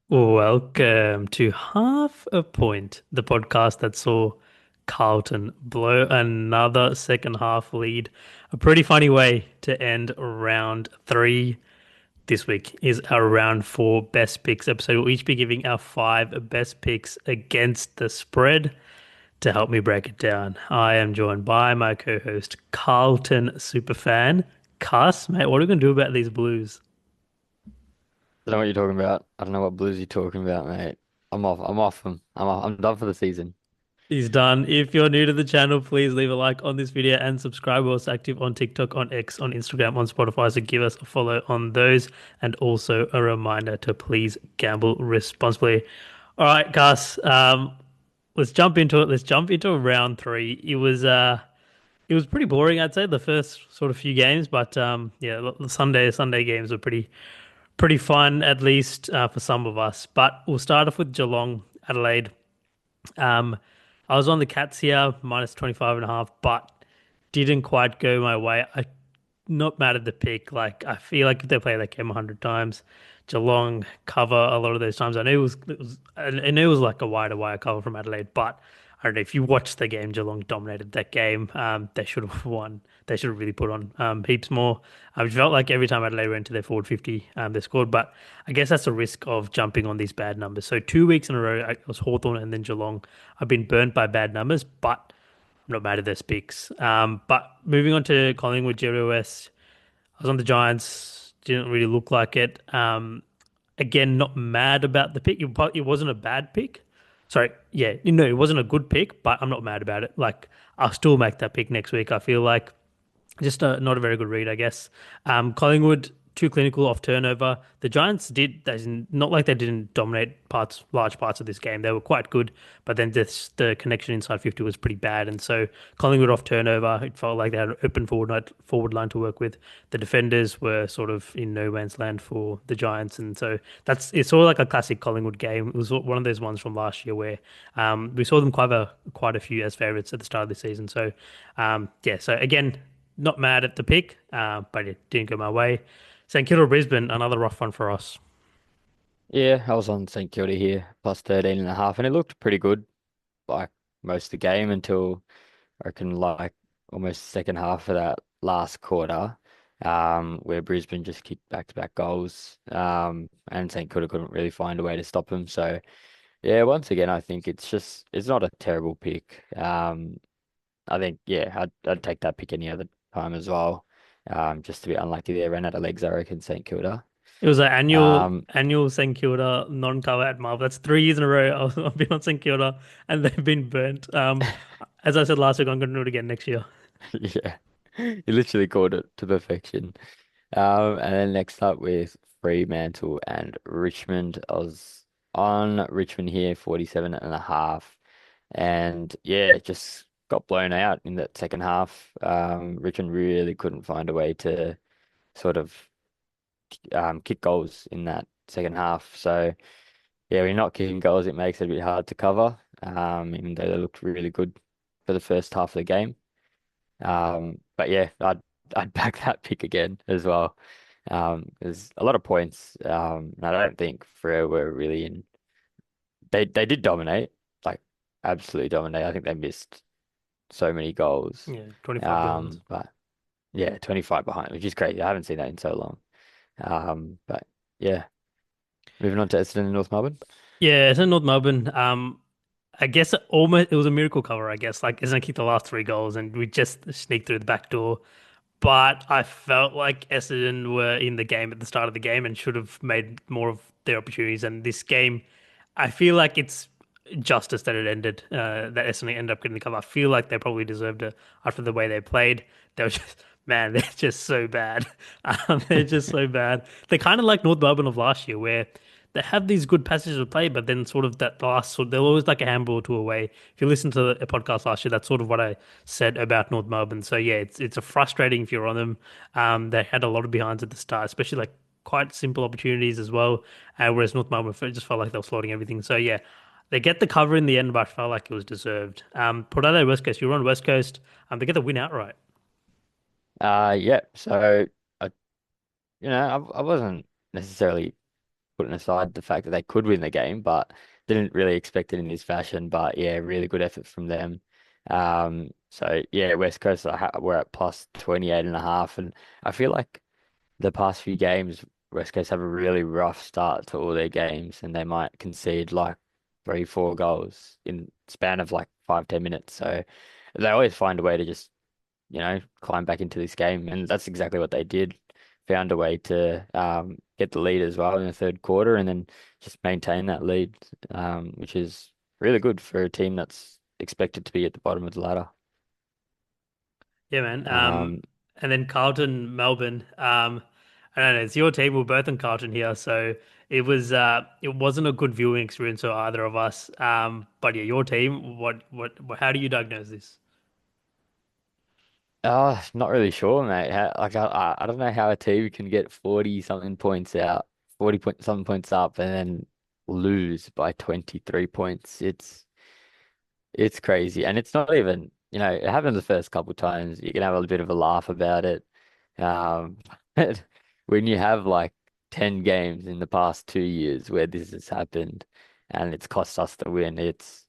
Welcome to Half a Point, the podcast that saw Carlton blow another second half lead. A pretty funny way to end round three. This week is our round four best picks episode. We'll each be giving our five best picks against the spread. To help me break it down, I am joined by my co-host, Carlton superfan. Cuss, mate, what are we going to do about these Blues? I don't know what you're talking about. I don't know what blues you're talking about, mate. I'm off. I'm off them. I'm done for the season. Is done. If you're new to the channel, please leave a like on this video and subscribe. We're also active on TikTok, on X, on Instagram, on Spotify. So give us a follow on those. And also a reminder to please gamble responsibly. All right, Gus. Let's jump into it. Let's jump into round three. It was pretty boring, I'd say, the first sort of few games, but yeah, the Sunday games were pretty fun, at least for some of us. But we'll start off with Geelong, Adelaide. Um, I was on the Cats here, minus 25 and a half, but didn't quite go my way. I'm not mad at the pick. Like, I feel like if they play that game 100 times, Geelong cover a lot of those times. I knew it was like a wire cover from Adelaide, but I don't know if you watched the game, Geelong dominated that game. They should have won. They should have really put on heaps more. I felt like every time Adelaide went to their forward 50, they scored. But I guess that's the risk of jumping on these bad numbers. So 2 weeks in a row, it was Hawthorn and then Geelong. I've been burnt by bad numbers, but I'm not mad at their picks. But moving on to Collingwood, GWS, I was on the Giants. Didn't really look like it. Again, not mad about the pick. It wasn't a bad pick. Sorry, yeah, it wasn't a good pick, but I'm not mad about it. Like, I'll still make that pick next week. I feel like just not a very good read, I guess. Collingwood too clinical off turnover. The Giants did. They didn't, not like they didn't dominate large parts of this game. They were quite good, but then the connection inside 50 was pretty bad, and so Collingwood off turnover. It felt like they had an open forward line to work with. The defenders were sort of in no man's land for the Giants, and so it's sort of like a classic Collingwood game. It was one of those ones from last year where we saw them cover quite a few as favourites at the start of the season. So yeah, so again, not mad at the pick, but it didn't go my way. St Kilda Brisbane, another rough one for us. Yeah, I was on St Kilda here, plus 13 and a half, and it looked pretty good, like most of the game until I reckon like almost second half of that last quarter, where Brisbane just kicked back-to-back goals, and St Kilda couldn't really find a way to stop them. So yeah, once again, I think it's not a terrible pick. I think yeah, I'd take that pick any other time as well. Just to be unlucky there, ran out of legs, I reckon, St Kilda. It was an annual Um, annual St Kilda non-cover at Marvel. That's 3 years in a row I've been on St Kilda and they've been burnt. As I said last week, I'm going to do it again next year. yeah, you literally called it to perfection. And then next up with Fremantle and Richmond. I was on Richmond here, 47 and a half. And yeah, it just got blown out in that second half. Richmond really couldn't find a way to sort of kick goals in that second half. So yeah, when you're not kicking goals, it makes it a bit hard to cover. Even though they looked really good for the first half of the game. But yeah, I'd back that pick again as well. There's a lot of points. And I don't think Freo were really in. They did dominate, like absolutely dominate. I think they missed so many goals. Yeah, 25 behinds. But yeah, 25 behind, which is crazy. I haven't seen that in so long. But yeah, moving on to Essendon and North Melbourne. Yeah, it's in North Melbourne. I guess it was a miracle cover, I guess. Like, Essendon kicked the last 3 goals and we just sneaked through the back door. But I felt like Essendon were in the game at the start of the game and should have made more of their opportunities. And this game, I feel like it's justice that it ended, that Essendon ended up getting the cover. I feel like they probably deserved it after the way they played. They were just, man, they're just so bad. They're just so bad. They're kind of like North Melbourne of last year, where they have these good passages of play, but then sort of that last, they're always like a handball or two away. If you listen to the podcast last year, that's sort of what I said about North Melbourne. So yeah, it's a frustrating if you're on them. They had a lot of behinds at the start, especially like quite simple opportunities as well. Whereas North Melbourne just felt like they were slaughtering everything. So yeah, they get the cover in the end, but I felt like it was deserved. Port Adelaide West Coast, you were on West Coast. They get the win outright. Yeah. So I, I wasn't necessarily putting aside the fact that they could win the game, but didn't really expect it in this fashion. But yeah, really good effort from them. So yeah, West Coast were at plus 28.5, and I feel like the past few games, West Coast have a really rough start to all their games, and they might concede like 3, 4 goals in span of like 5, 10 minutes. So they always find a way to just, climb back into this game, and that's exactly what they did. Found a way to get the lead as well in the third quarter, and then just maintain that lead, which is really good for a team that's expected to be at the bottom of the ladder. Yeah, man. Um, And then Carlton, Melbourne. I don't know. It's your team. We're both in Carlton here, so it wasn't a good viewing experience for either of us. But yeah, your team. How do you diagnose this? Not really sure, mate. I don't know how a team can get 40 something points out, 40 point something points up, and then lose by 23 points. It's crazy, and it's not even, it happened the first couple times. You can have a bit of a laugh about it. Um, but when you have like 10 games in the past 2 years where this has happened, and it's cost us the win, it's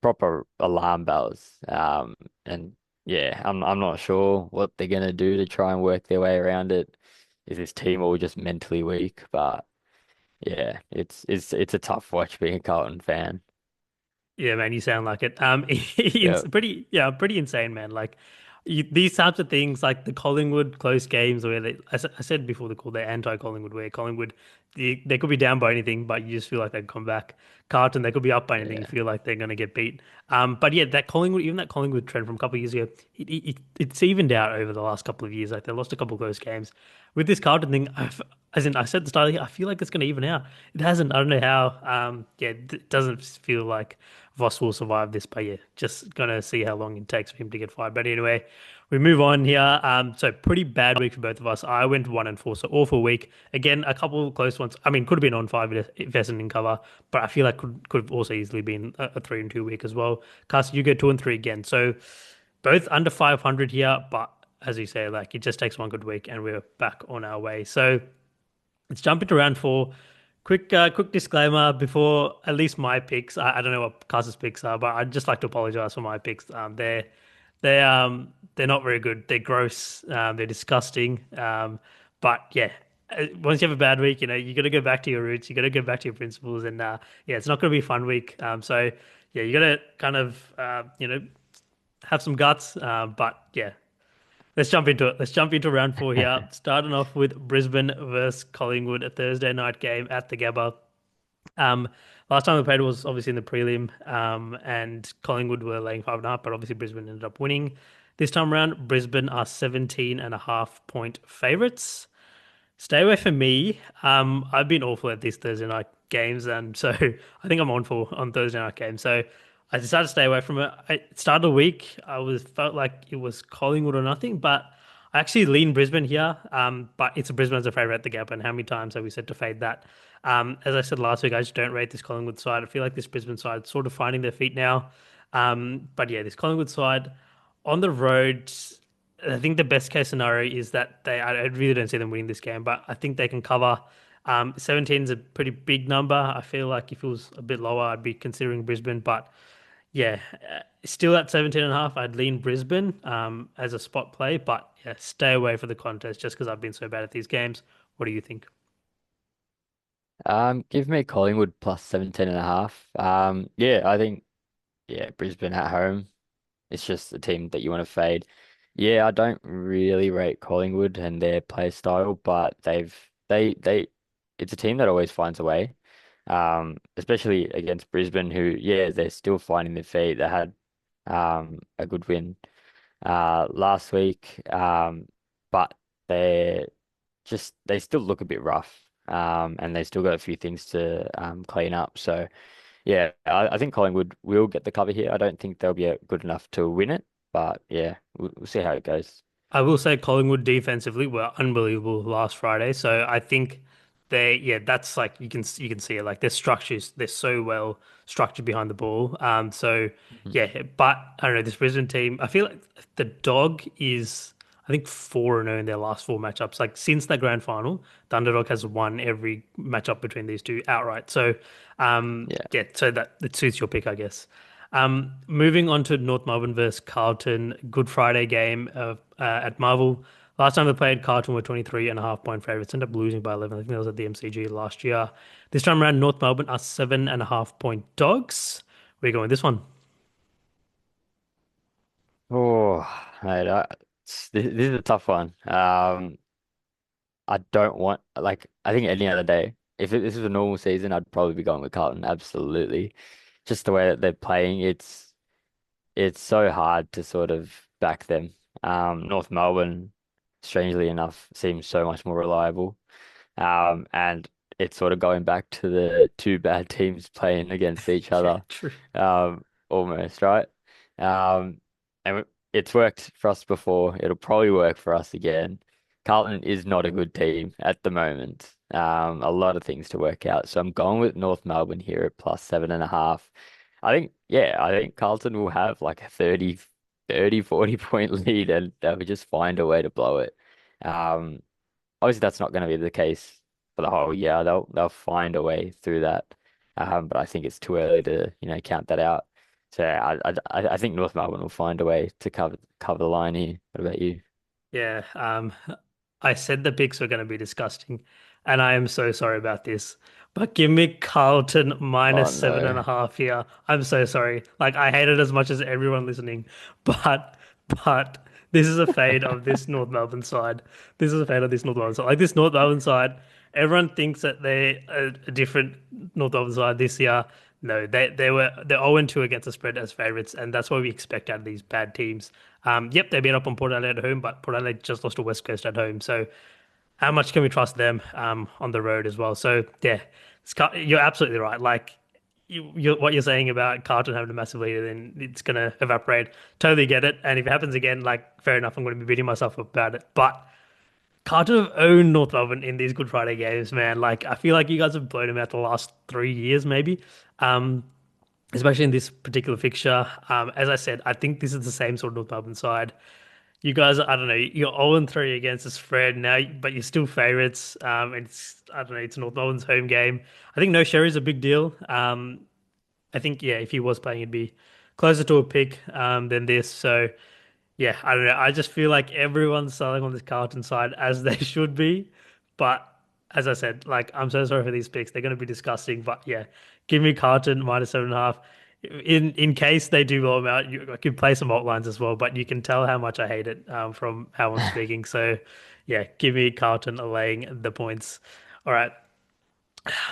proper alarm bells. And yeah, I'm not sure what they're gonna do to try and work their way around it. Is this team all just mentally weak? But yeah, it's a tough watch being a Carlton fan. Yeah, man, you sound like it. It's Yeah, pretty insane, man. Like these types of things, like the Collingwood close games, where I said before the call, they're anti-Collingwood, where Collingwood, they could be down by anything, but you just feel like they'd come back. Carlton, they could be up by anything, you yeah. feel like they're going to get beat. But yeah, that Collingwood, even that Collingwood trend from a couple of years ago, it's evened out over the last couple of years. Like they lost a couple of close games. With this Carlton thing, as in I said at the start of the year, I feel like it's going to even out. It hasn't. I don't know how. Yeah, it doesn't feel like Voss will survive this, but yeah, just gonna see how long it takes for him to get fired. But anyway, we move on here. So pretty bad week for both of us. I went 1-4, so awful week. Again, a couple of close ones. I mean, could have been on five if Essendon didn't cover, but I feel like could have also easily been a 3-2 week as well. Carson, you go 2-3 again. So both under 500 here, but as you say, like it just takes one good week and we're back on our way. So let's jump into round four. Quick disclaimer before at least my picks. I don't know what Carson's picks are, but I'd just like to apologize for my picks. They're not very good. They're gross. They're disgusting. But yeah, once you have a bad week, you got to go back to your roots. You got to go back to your principles, and yeah, it's not going to be a fun week. So yeah, you got to kind of have some guts. But yeah, let's jump into it. Let's jump into round four here. Starting off with Brisbane versus Collingwood, a Thursday night game at the Gabba. Um, Last time we played was obviously in the prelim, and Collingwood were laying 5.5, but obviously Brisbane ended up winning. This time around, Brisbane are 17.5 point favorites. Stay away from me. I've been awful at these Thursday night games, and so I think I'm on for on Thursday night games. So I decided to stay away from it. I started the week. I was felt like it was Collingwood or nothing, but I actually lean Brisbane here. But it's a Brisbane as a favourite at the Gap, and how many times have we said to fade that? As I said last week, I just don't rate this Collingwood side. I feel like this Brisbane side is sort of finding their feet now. But yeah, this Collingwood side on the road. I think the best case scenario is that I really don't see them winning this game, but I think they can cover. 17 is a pretty big number. I feel like if it was a bit lower, I'd be considering Brisbane, but yeah, still at 17.5, I'd lean Brisbane as a spot play, but yeah, stay away for the contest just because I've been so bad at these games. What do you think? Give me Collingwood plus 17.5. Yeah, I think, yeah, Brisbane at home. It's just a team that you want to fade. Yeah, I don't really rate Collingwood and their play style, but it's a team that always finds a way. Especially against Brisbane, who, yeah, they're still finding their feet. They had a good win last week. But they they still look a bit rough. And they still got a few things to clean up. So yeah, I think Collingwood will get the cover here. I don't think they'll be good enough to win it, but yeah, we'll see how it goes. I will say Collingwood defensively were unbelievable last Friday. So I think yeah, that's like you can see it. Like their structures, they're so well structured behind the ball. So Mhm. yeah, but I don't know this Brisbane team. I feel like the dog is. I think 4-0 in their last four matchups. Like since the grand final, the underdog has won every matchup between these two outright. So, Yeah. yeah, so that suits your pick, I guess. Moving on to North Melbourne versus Carlton, Good Friday game at Marvel. Last time they played, Carlton were 23.5 point favorites, ended up losing by 11. I think that was at the MCG last year. This time around, North Melbourne are 7.5 point dogs. Where are you going with this one? Oh, mate, this is a tough one. I don't want like I think any other day. If this was a normal season, I'd probably be going with Carlton. Absolutely, just the way that they're playing, it's so hard to sort of back them. North Melbourne, strangely enough, seems so much more reliable. And it's sort of going back to the two bad teams playing against each Yeah, other, true. almost, right? And it's worked for us before. It'll probably work for us again. Carlton is not a good team at the moment. A lot of things to work out. So I'm going with North Melbourne here at plus 7.5. I think Carlton will have like a 40 point lead and they'll just find a way to blow it. Um, Obviously that's not going to be the case for the whole year. They'll find a way through that. But I think it's too early to, count that out. So I think North Melbourne will find a way to cover the line here. What about you? Yeah, I said the picks were going to be disgusting, and I am so sorry about this. But give me Carlton Oh minus seven and no. a half here. I'm so sorry. Like I hate it as much as everyone listening, but but this is a fade of this North Melbourne side. This is a fade of this North Melbourne side. Like this North Melbourne side, everyone thinks that they're a different North Melbourne side this year. No, they're 0-2 against the spread as favourites, and that's what we expect out of these bad teams. Yep, they beat up on Port Adelaide at home, but Port Adelaide just lost to West Coast at home. So how much can we trust them on the road as well? So yeah, you're absolutely right. Like what you're saying about Carlton having a massive lead, then it's gonna evaporate. Totally get it. And if it happens again, like fair enough, I'm going to be beating myself up about it. But Carlton have owned North Melbourne in these Good Friday games, man. Like I feel like you guys have blown them out the last 3 years, maybe. Um, Especially in this particular fixture. As I said, I think this is the same sort of North Melbourne side. You guys, I don't know, you're 0-3 against the spread now, but you're still favourites. It's I don't know, it's North Melbourne's home game. I think no Sherry's a big deal. I think yeah, if he was playing, it'd be closer to a pick than this. So yeah, I don't know. I just feel like everyone's selling on this Carlton side as they should be. But as I said, like I'm so sorry for these picks. They're going to be disgusting. But yeah, give me Carlton minus 7.5. In case they do blow them out, I could play some alt lines as well. But you can tell how much I hate it from how I'm speaking. So yeah, give me Carlton laying the points. All right.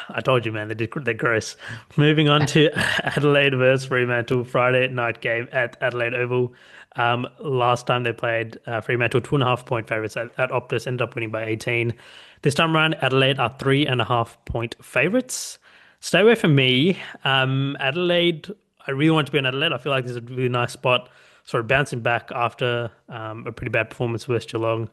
I told you, man, they're gross. Moving on to Adelaide versus Fremantle, Friday night game at Adelaide Oval. Last time they played, Fremantle 2.5 point favorites at Optus, ended up winning by 18. This time around, Adelaide are 3.5 point favorites. Stay away from me. Adelaide, I really want to be on Adelaide. I feel like this is a really nice spot, sort of bouncing back after a pretty bad performance versus Geelong.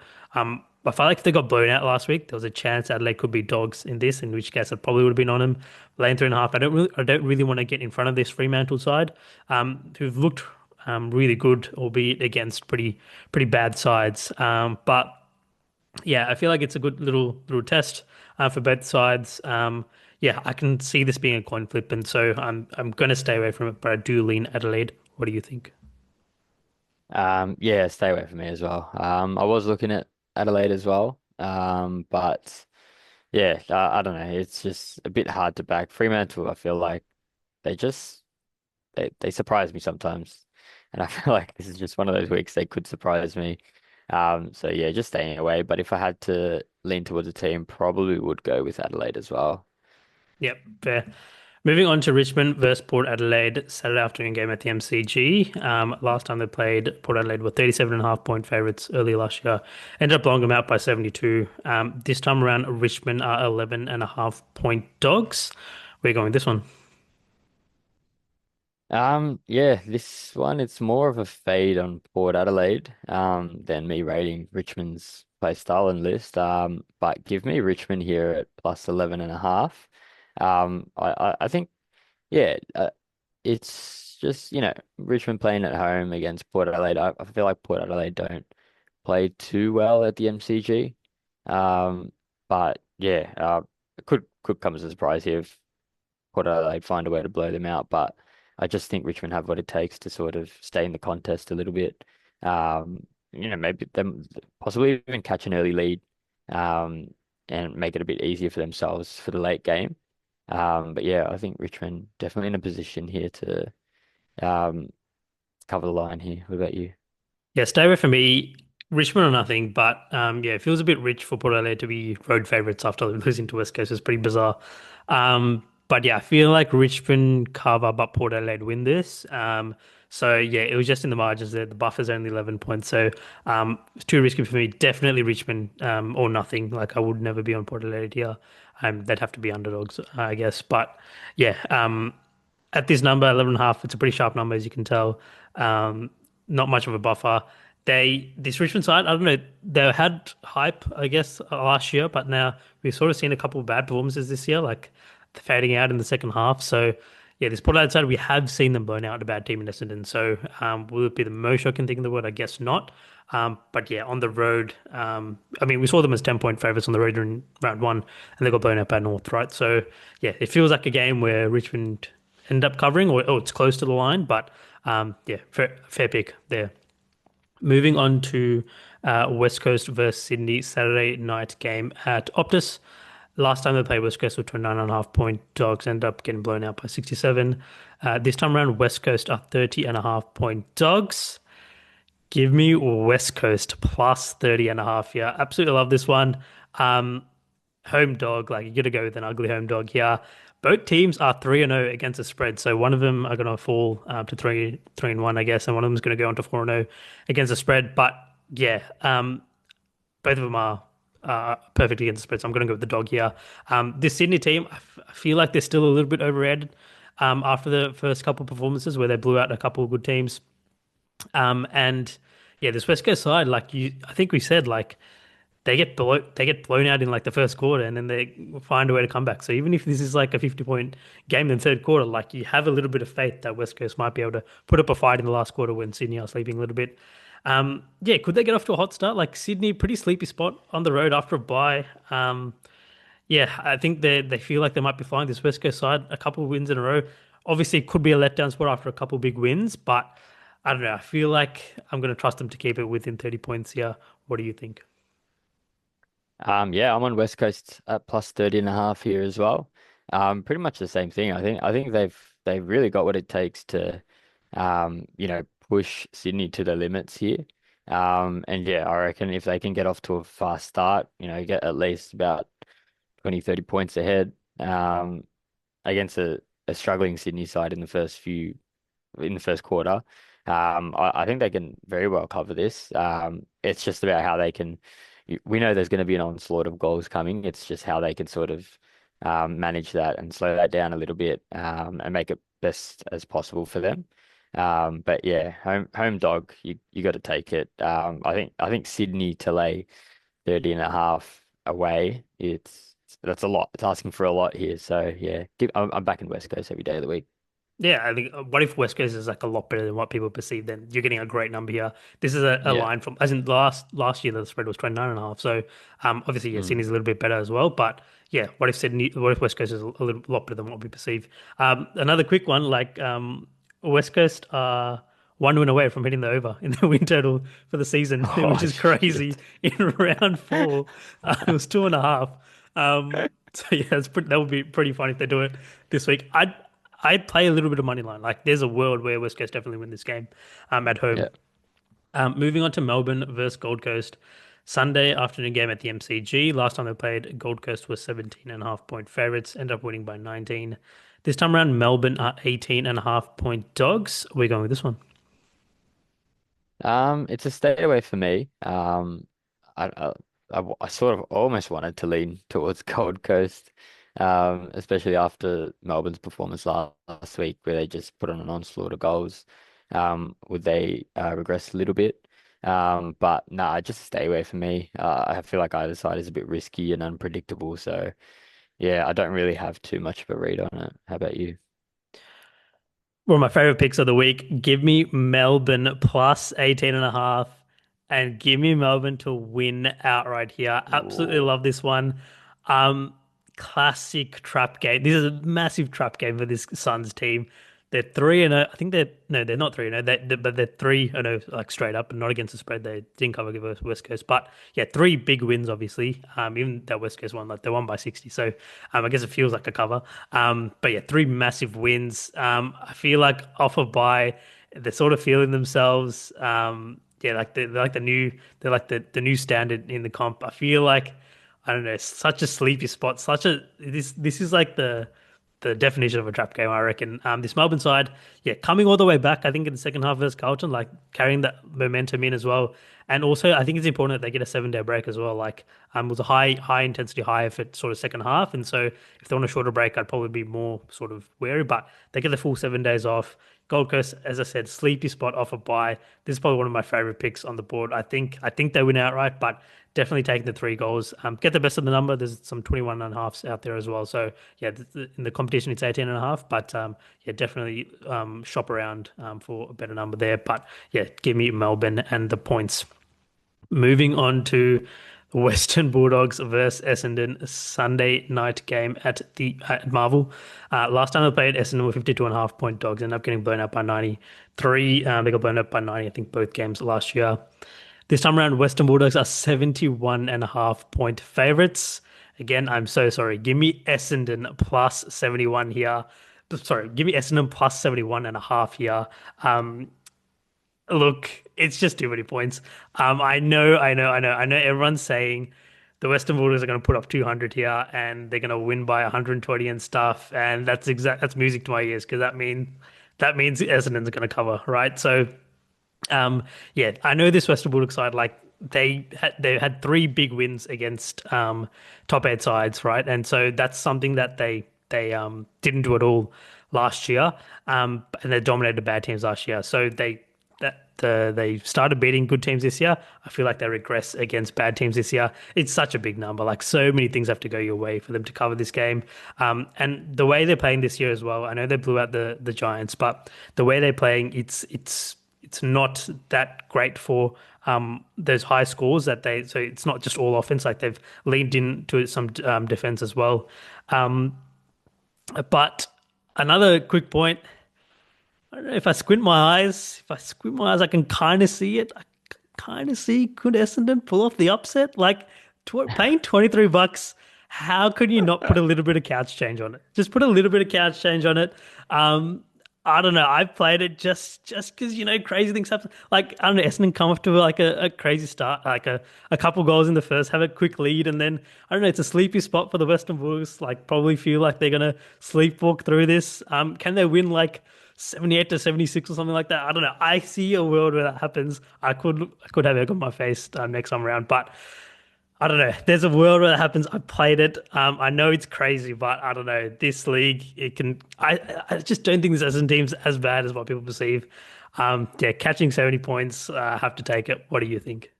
I felt like if they got blown out last week, there was a chance Adelaide could be dogs in this, in which case I probably would have been on them. Laying 3.5. I don't really want to get in front of this Fremantle side, who've looked really good, albeit against pretty bad sides. But yeah, I feel like it's a good little test for both sides. Yeah, I can see this being a coin flip, and so I'm going to stay away from it. But I do lean Adelaide. What do you think? Yeah, stay away from me as well. I was looking at Adelaide as well. But yeah, I don't know. It's just a bit hard to back. Fremantle, I feel like they just they surprise me sometimes. And I feel like this is just one of those weeks they could surprise me. So yeah, just staying away. But if I had to lean towards a team, probably would go with Adelaide as well. Yep, fair. Moving on to Richmond versus Port Adelaide, Saturday afternoon game at the MCG. Last time they played, Port Adelaide were 37.5 point favourites early last year. Ended up blowing them out by 72. This time around, Richmond are 11.5 point dogs. We're going with this one. Yeah, this one it's more of a fade on Port Adelaide, than me rating Richmond's play style and list. But give me Richmond here at plus 11.5. I think, yeah, it's just, Richmond playing at home against Port Adelaide. I feel like Port Adelaide don't played too well at the MCG. Um, but yeah, it could come as a surprise here if Port Adelaide find a way to blow them out. But I just think Richmond have what it takes to sort of stay in the contest a little bit. Maybe them possibly even catch an early lead, um, and make it a bit easier for themselves for the late game. But yeah, I think Richmond definitely in a position here to um cover the line here. What about you? Yeah, stay away from me. Richmond or nothing, but yeah, it feels a bit rich for Port Adelaide to be road favourites after losing to West Coast. It's pretty bizarre. But yeah, I feel like Richmond cover, but Port Adelaide win this. So yeah, it was just in the margins there. The buffer's only 11 points, so it's too risky for me. Definitely Richmond or nothing. Like I would never be on Port Adelaide here. They'd have to be underdogs, I guess. But yeah, at this number, 11.5, it's a pretty sharp number, as you can tell. Um, Not much of a buffer. This Richmond side, I don't know, they had hype, I guess, last year, but now we've sort of seen a couple of bad performances this year, like fading out in the second half. So, yeah, this Port Adelaide side, we have seen them burn out a bad team in Essendon. So, will it be the most shocking thing in the world? I guess not. But yeah, on the road, I mean, we saw them as 10-point favourites on the road in round one, and they got blown out by North, right? So, yeah, it feels like a game where Richmond end up covering, or it's close to the line. But yeah, fair pick there. Moving on to West Coast versus Sydney Saturday night game at Optus. Last time they played West Coast were 29.5 point dogs, end up getting blown out by 67. This time around, West Coast are 30.5 point dogs. Give me West Coast plus 30.5. Yeah, absolutely love this one. Um, Home dog, like you got to go with an ugly home dog here. Both teams are 3-0 against the spread, so one of them are going to fall to 3-1, I guess, and one of them is going to go on to 4-0 against the spread. But yeah, both of them are perfect against the spread, so I'm going to go with the dog here. This Sydney team, I feel like they're still a little bit overrated after the first couple of performances where they blew out a couple of good teams. And yeah, this West Coast side, I think we said like they get blown out in like the first quarter and then they find a way to come back. So even if this is like a 50-point game in the third quarter, like you have a little bit of faith that West Coast might be able to put up a fight in the last quarter when Sydney are sleeping a little bit. Yeah, could they get off to a hot start? Like Sydney, pretty sleepy spot on the road after a bye. Yeah, I think they feel like they might be flying this West Coast side a couple of wins in a row. Obviously, it could be a letdown spot after a couple of big wins, but I don't know. I feel like I'm going to trust them to keep it within 30 points here. What do you think? Yeah, I'm on West Coast at plus 30.5 here as well. Pretty much the same thing. I think they've really got what it takes to push Sydney to the limits here. And yeah, I reckon if they can get off to a fast start, get at least about 20, 30 points ahead, against a struggling Sydney side in the first quarter. I think they can very well cover this. It's just about how they can. We know there's going to be an onslaught of goals coming. It's just how they can sort of manage that and slow that down a little bit, and make it best as possible for them. But yeah, home dog, you got to take it. I think Sydney to lay 30.5 away. That's a lot. It's asking for a lot here. So yeah, I'm back in West Coast every day of the week. Yeah, I think what if West Coast is like a lot better than what people perceive, then you're getting a great number here. This is a Yeah. line from as in last year the spread was 29.5. So obviously yeah, Mm. Sydney's a little bit better as well. But yeah, what if West Coast is a little lot better than what we perceive? Another quick one, like West Coast are one win away from hitting the over in the win total for the season, Oh which is crazy. shit. In round four, it was 2.5. So yeah, that would be pretty fun if they do it this week. I'd play a little bit of money line. Like there's a world where West Coast definitely win this game at home. Yeah. Moving on to Melbourne versus Gold Coast. Sunday afternoon game at the MCG. Last time they played, Gold Coast was 17.5 point favorites, end up winning by 19. This time around, Melbourne are 18.5 point dogs. We're going with this one. It's a stay away for me. I sort of almost wanted to lean towards Gold Coast, especially after Melbourne's performance last week, where they just put on an onslaught of goals. Would they regress a little bit? But nah, just stay away for me. I feel like either side is a bit risky and unpredictable, so yeah, I don't really have too much of a read on it. How about you? One of my favorite picks of the week. Give me Melbourne plus 18.5. and give me Melbourne to win outright here. Absolutely Ooh. love this one. Um, Classic trap game. This is a massive trap game for this Suns team. They're 3-0. I think they're no, they're not 3-0. But they're 3-0 like straight up and not against the spread. They didn't cover West Coast, but yeah, three big wins obviously. Even that West Coast one, like they won by 60. So I guess it feels like a cover. But yeah, three massive wins. I feel like off a bye, they're sort of feeling themselves. Yeah, like they're like the new standard in the comp. I feel like I don't know, such a sleepy spot, such a this is like the definition of a trap game, I reckon. This Melbourne side, yeah, coming all the way back, I think in the second half versus Carlton, like carrying that momentum in as well. And also, I think it's important that they get a 7 day break as well. Like, it was a high intensity, high effort sort of second half, and so if they want a shorter break, I'd probably be more sort of wary. But they get the full 7 days off. Gold Coast, as I said, sleepy spot off a bye. This is probably one of my favorite picks on the board. I think they win outright, but definitely taking the 3 goals. Get the best of the number. There's some 21 and a halves out there as well. So yeah, in the competition it's 18 and a half, but yeah, definitely shop around for a better number there. But yeah, give me Melbourne and the points. Moving on to Western Bulldogs versus Essendon Sunday night game at Marvel. Last time they played, Essendon were 52.5 point dogs, ended up getting blown out by 93. They got blown out by 90, I think, both games last year. This time around, Western Bulldogs are 71.5 point favorites. Again, I'm so sorry. Give me Essendon plus 71 here. Sorry, give me Essendon plus 71 and a half here. Um, Look, it's just too many points. I know. Everyone's saying the Western Bulldogs are going to put up 200 here, and they're going to win by 120 and stuff, and that's music to my ears because that means Essendon's going to cover, right? So, yeah, I know this Western Bulldogs side like they had three big wins against top eight sides, right? And so that's something that they didn't do at all last year, and they dominated bad teams last year. So they started beating good teams this year. I feel like they regress against bad teams this year. It's such a big number. Like so many things have to go your way for them to cover this game. And the way they're playing this year as well. I know they blew out the Giants, but the way they're playing, it's not that great for those high scores that they. So it's not just all offense. Like they've leaned into some defense as well. Um, but another quick point. I don't know if I squint my eyes, I can kind of see it. I kind of see could Essendon pull off the upset? Like paying $23, how could you not put a little bit of couch change on it? Just put a little bit of couch change on it. Um, I don't know. I've played it just because crazy things happen. Like I don't know, Essendon come off to like a crazy start, like a couple goals in the first, have a quick lead, and then I don't know. It's a sleepy spot for the Western Bulldogs. Like probably feel like they're gonna sleepwalk through this. Can they win like 78 to 76 or something like that? I don't know. I see a world where that happens. I could have egg on my face next time around, but I don't know. There's a world where that happens. I played it. I know it's crazy, but I don't know. This league, it can. I just don't think this Essendon team's as bad as what people perceive. Yeah, catching 70 points, have to take it. What do you think?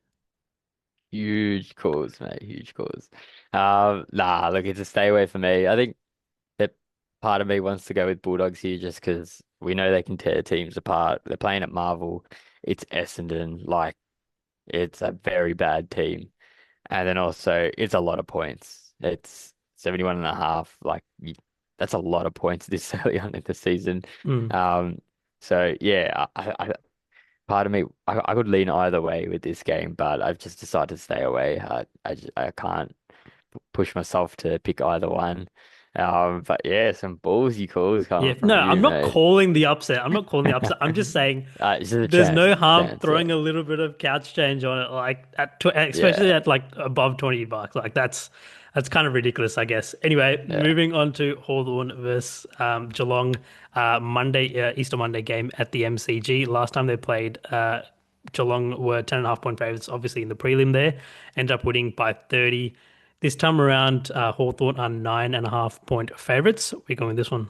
Huge calls, mate. Huge calls. Nah, look, it's a stay away for me. I think that part of me wants to go with Bulldogs here just because we know they can tear teams apart. They're playing at Marvel. It's Essendon. Like, it's a very bad team. And then also, it's a lot of points. It's 71 and a half. Like, that's a lot of points this early on in the season. Mm. Um, so yeah, part of me, I could lean either way with this game, but I've just decided to stay away. I can't push myself to pick either one. But yeah, some ballsy calls Yeah, coming no, from I'm you, not mate. calling the upset. I'm not calling the upset. I'm just saying It's just a there's chance. no It's a harm chance. Yeah. throwing a little bit of couch change on it, like Yeah. especially at like above $20. Like that's kind of ridiculous, I guess. Anyway, Yeah. moving on to Hawthorn versus Geelong, Easter Monday game at the MCG. Last time they played, Geelong were 10.5 point favorites, obviously in the prelim there, end up winning by 30. This time around, Hawthorn are 9.5 point favorites. We're going with this one.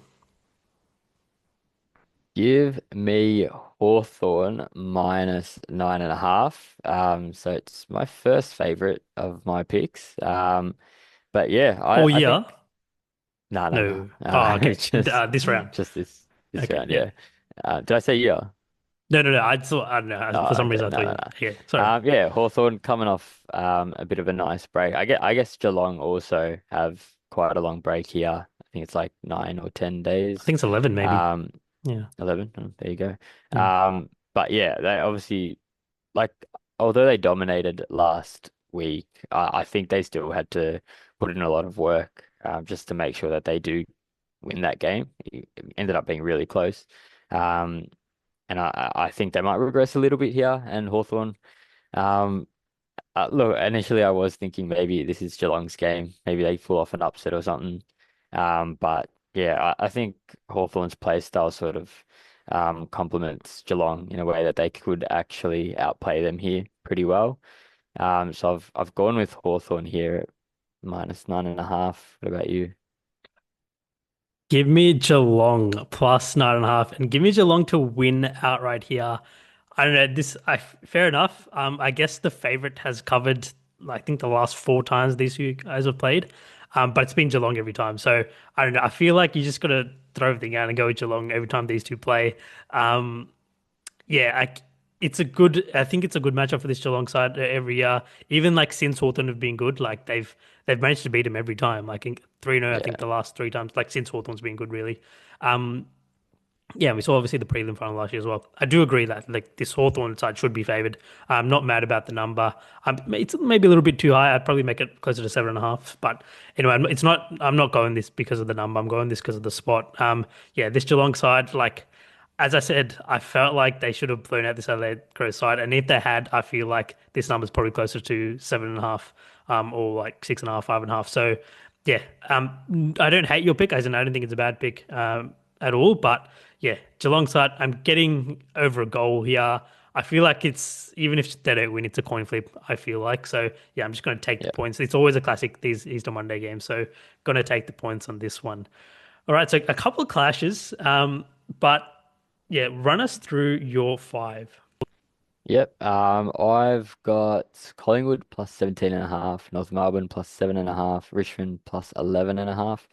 Give me Hawthorn minus 9.5. So it's my first favorite of my picks. But yeah, All I think year? no. No. Oh, okay. Just This round. just this Okay. round, Yeah. yeah. Did I say yeah? No, no, no. I don't know. Oh, For some okay. reason, I No, thought no, you. no. Yeah, sorry. Yeah, Hawthorn coming off a bit of a nice break. I guess Geelong also have quite a long break here. I think it's like 9 or 10 days. I think it's 11, maybe. Um, Yeah. 11. Oh, there you go. Mm. But yeah, they obviously like although they dominated last week, I think they still had to put in a lot of work just to make sure that they do win that game. It ended up being really close. Um, and I think they might regress a little bit here. And Hawthorn. Um, look, initially I was thinking maybe this is Geelong's game. Maybe they pull off an upset or something. But yeah, I think Hawthorn's play style sort of complements Geelong in a way that they could actually outplay them here pretty well. So I've gone with Hawthorn here at -9.5. What about you? Give me Geelong plus 9.5, and give me Geelong to win outright here. I don't know. Fair enough. I guess the favorite has covered, I think, the last four times these two guys have played. But it's been Geelong every time. So I don't know. I feel like you just got to throw everything out and go with Geelong every time these two play. Um, yeah, it's a good. I think it's a good matchup for this Geelong side every year. Even like since Hawthorn have been good, like they've managed to beat them every time. Like in 3-0, I think Yeah, the last three times. Like since Hawthorn's been good, really. Um, yeah, we saw obviously the prelim final last year as well. I do agree that like this Hawthorn side should be favoured. I'm not mad about the number. It's maybe a little bit too high. I'd probably make it closer to 7.5. But anyway, it's not. I'm not going this because of the number. I'm going this because of the spot. Yeah, this Geelong side, like as I said, I felt like they should have blown out this Adelaide Crows side, and if they had, I feel like this number is probably closer to 7.5, or like 6.5, 5.5. So yeah, I don't hate your pick, as in I don't think it's a bad pick at all. But yeah, Geelong side, I'm getting over a goal here. I feel like it's even if they don't win, it's a coin flip. I feel like so. Yeah, I'm just going to take the yeah. points. It's always a classic these Easter Monday games, so going to take the points on this one. All right, so a couple of clashes, but yeah, run us through your five. Yep. I've got Collingwood plus 17.5, North Melbourne plus 7.5, Richmond plus 11.5,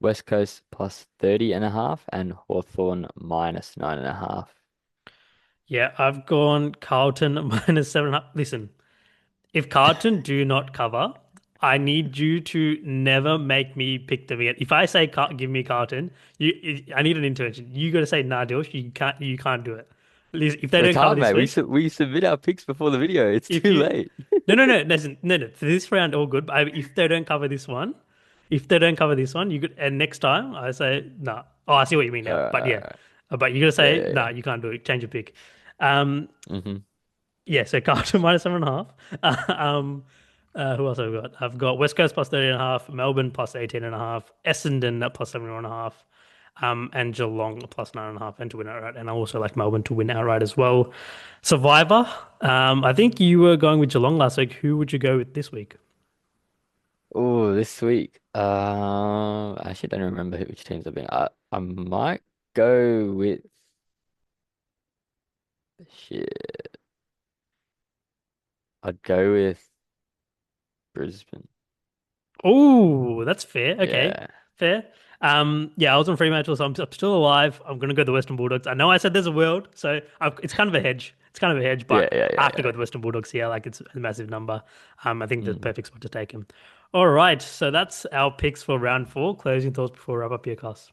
West Coast plus 30.5, and Hawthorn -9.5. Yeah, I've gone Carlton minus 7.5. Listen, if Carlton do not cover, I need you to never make me pick them again. If I say give me Carlton, I need an intervention. You got to say nah, Dilsh, you can't do it. Listen, if they It's don't cover hard, this mate. We week, su we submit our picks before the video. It's if too you late. no no no listen no no for this round all good. But if they don't cover this one, if they don't cover this one, you could and next time I say nah. Oh, I see what you mean now. But yeah, Uh, but you got to yeah, say yeah, nah, yeah. you can't do it. Change your pick. Um, hmm Yeah, so Carlton minus 7.5. Who else have I got? I've got West Coast plus 30.5, Melbourne plus 18.5, Essendon at plus 71.5, and Geelong plus 9.5, and to win outright. And I also like Melbourne to win outright as well. Survivor. I think you were going with Geelong last week. Who would you go with this week? Oh, this week. I actually don't remember which teams have been. I might go with shit. I'd go with Brisbane. Oh, that's fair. Okay, Yeah. fair. Yeah, I was on Fremantle, so I'm still alive. I'm gonna go the Western Bulldogs. I know I said there's a world, so it's kind of a hedge. It's kind of a hedge, Yeah, but yeah, I yeah, have to go yeah. with the Western Bulldogs here. Like it's a massive number. I think the Mm. perfect spot to take him. All right, so that's our picks for round four. Closing thoughts before we wrap up your cast.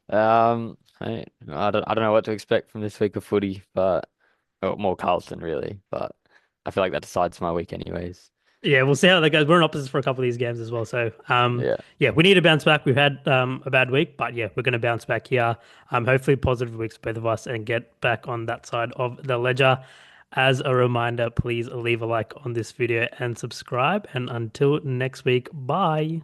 I don't know what to expect from this week of footy, but or more Carlton really, but I feel like that decides my week anyways. Yeah, we'll see how that goes. We're in opposites for a couple of these games as well. So, Yeah. yeah, we need to bounce back. We've had a bad week, but yeah, we're going to bounce back here. Hopefully positive weeks for both of us and get back on that side of the ledger. As a reminder, please leave a like on this video and subscribe. And until next week, bye.